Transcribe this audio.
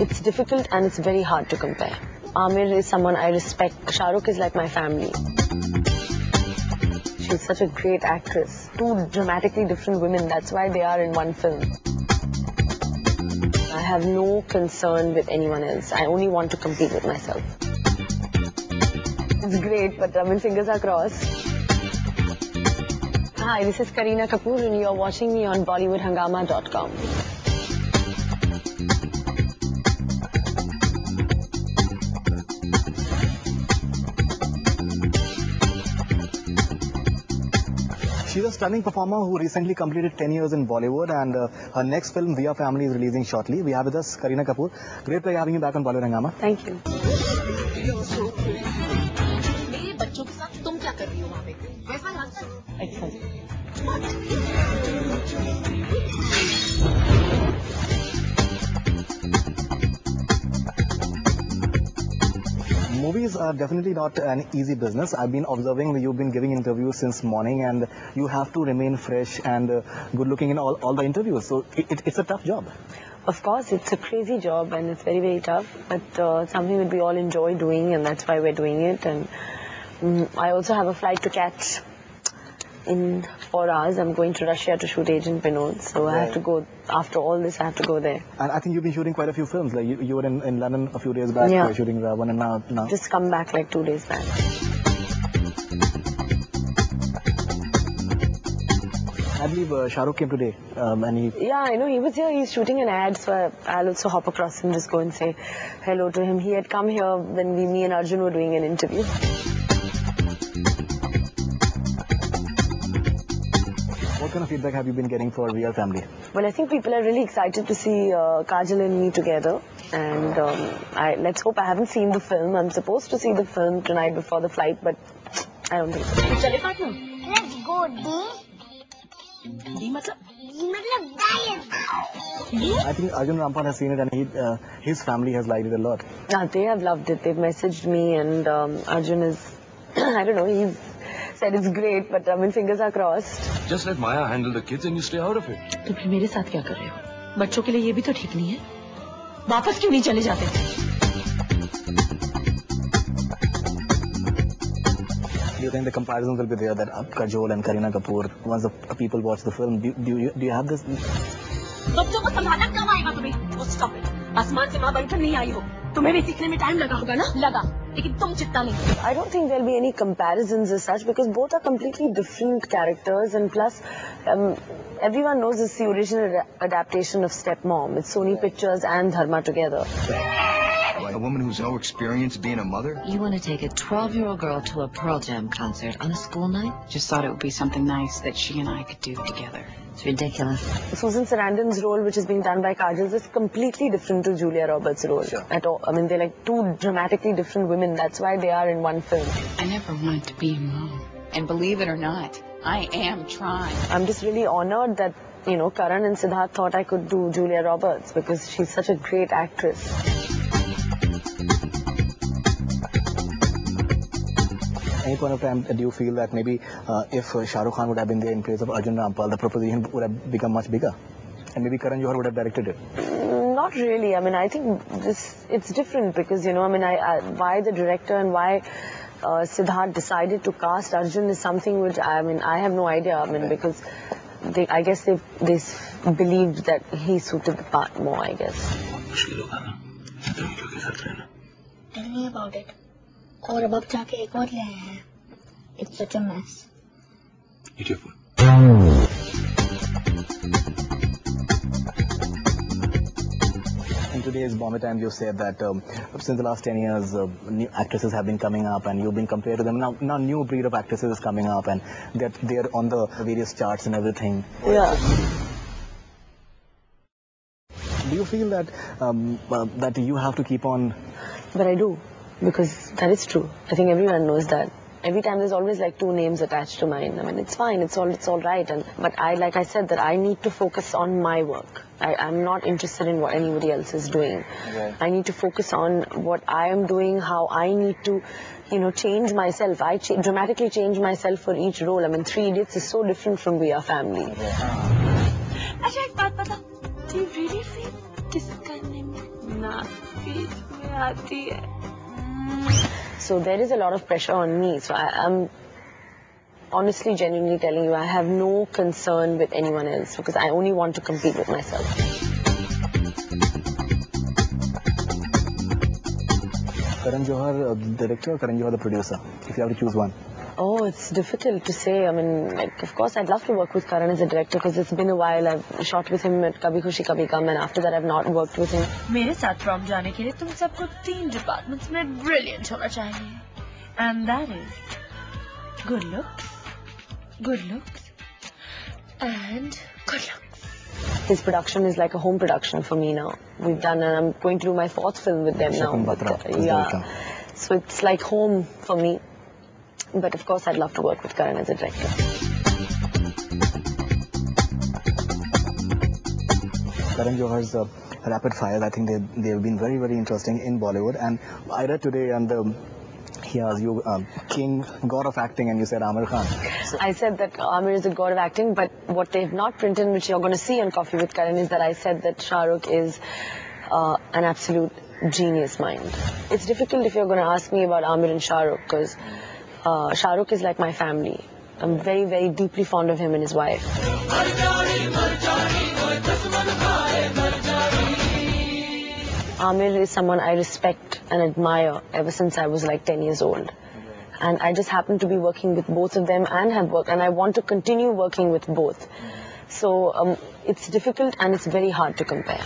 It's difficult and it's very hard to compare. Amir is someone I respect. Shah Rukh is like my family. She's such a great actress. Two dramatically different women, that's why they are in one film. I have no concern with anyone else. I only want to compete with myself. It's great, but fingers are crossed. Hi, this is Kareena Kapoor and you're watching me on BollywoodHangama.com. She's a stunning performer who recently completed 10 years in Bollywood, and her next film, We Are Family, is releasing shortly. We have with us Kareena Kapoor. Great pleasure having you back on Bollywood Hangama. Thank you. मेरे बच्चों के साथ तुम क्या कर रही हो वहाँ पे? कैसा लगता है? Movies are definitely not an easy business. I've been observing you've been giving interviews since morning, and you have to remain fresh and good looking in all the interviews. So it's a tough job. Of course, it's a crazy job and it's very, very tough, but something that we all enjoy doing, and that's why we're doing it. And I also have a flight to catch in 4 hours. I'm going to Russia to shoot Agent Vinod, so I have to go, after all this, I have to go there. And I think you've been shooting quite a few films. Like you were in London a few days back, shooting one, and now. Just come back like 2 days back. I believe Shah Rukh came today, and he... Yeah, I know, he was here, he's shooting an ad, so I'll also hop across and just go and say hello to him. He had come here when me and Arjun were doing an interview. What kind of feedback have you been getting for We Are Family? Well, I think people are really excited to see Kajal and me together, and let's hope. I haven't seen the film. I'm supposed to see the film tonight before the flight, but I don't think so. Let's go, D matlab diet. I think Arjun Rampal has seen it, and his family has liked it a lot. Yeah, they have loved it. They've messaged me, and Arjun is, I don't know, he's said it's great, but fingers are crossed. Just let Maya handle the kids and you stay out of it. तो फिर मेरे साथ क्या कर रहे हो? बच्चों के लिए ये भी तो ठीक नहीं है. वापस क्यों नहीं चले जाते? Do you think the comparisons will be there that Kajol and Kareena Kapoor, once the people watch the film, do you have this? बच्चों को संभालना कब आएगा तुम्हें? Oh, stop it. आसमान से माँ बनकर नहीं आई हो. तुम्हें भी सीखने में टाइम लगा होगा ना? लगा. लेकिन तुम चित्ता नहीं. I don't think there'll be any comparisons as such, because both are completely different characters, and plus everyone knows it's the original adaptation of Stepmom. It's Sony Pictures and Dharma together. A woman who's no experience being a mother? You want to take a 12-year-old girl to a Pearl Jam concert on a school night? Just thought it would be something nice that she and I could do together. It's ridiculous. Susan Sarandon's role, which is being done by Kajal, is completely different to Julia Roberts' role at all. I mean, they're like two dramatically different women. That's why they are in one film. I never wanted to be a mom. And believe it or not, I am trying. I'm just really honored that, you know, Karan and Siddharth thought I could do Julia Roberts, because she's such a great actress. Any point of time, do you feel that maybe if Shah Rukh Khan would have been there in place of Arjun Rampal, the proposition would have become much bigger? And maybe Karan Johar would have directed it? Not really. I mean, I think it's different, because, you know, I mean, why the director and why Siddharth decided to cast Arjun is something which, I mean, I have no idea. I mean, because I guess they believed that he suited the part more, I guess. Tell me about it. और अब जाके एक और ले आए हैं. It's such a mess. Eat your food. In today's Bombay Times, you said that since the last 10 years, new actresses have been coming up, and you've been compared to them. Now new breed of actresses is coming up, and that they're on the various charts and everything. Yeah. Do you feel that that you have to keep on? But I do, because that is true. I think everyone knows that. Every time there's always like two names attached to mine. I mean, it's fine, it's all right. But like I said, that I need to focus on my work. I'm not interested in what anybody else is doing. Right. I need to focus on what I am doing, how I need to, you know, change myself. I dramatically change myself for each role. I mean, Three Idiots is so different from We Are Family. अच्छा एक बात बता, do you really feel kiss करने में So there is a lot of pressure on me. So I'm honestly, genuinely telling you, I have no concern with anyone else because I only want to compete with myself. Karan Johar, the director, or Karan Johar, the producer? If you have to choose one. Oh, it's difficult to say. I mean, like, of course, I'd love to work with Karan as a director because it's been a while. I've shot with him at Kabhi Khushi Kabhi Gum, and after that, I've not worked with him. मेरे साथ prom जाने के लिए तुम सबको 3 departments में brilliant होना चाहिए. And that is good looks, and good looks. His production is like a home production for me now. We've done, and I'm going to do my 4th film with them Shakun now. Batra is Yeah. director. So it's like home for me. But of course, I'd love to work with Karan as a director. Karan Johar's rapid fires, I think they've been very, very interesting in Bollywood. And I read today, and he asked you, King, God of acting, and you said Aamir Khan. So, I said that Aamir is a god of acting, but what they've not printed, which you're going to see on Coffee with Karan, is that I said that Shah Rukh is an absolute genius mind. It's difficult if you're going to ask me about Aamir and Shah Rukh, because Shah Rukh is like my family. I'm very, very deeply fond of him and his wife. Aamir is someone I respect and admire ever since I was like 10 years old. And I just happen to be working with both of them and have worked, and I want to continue working with both. So it's difficult and it's very hard to compare.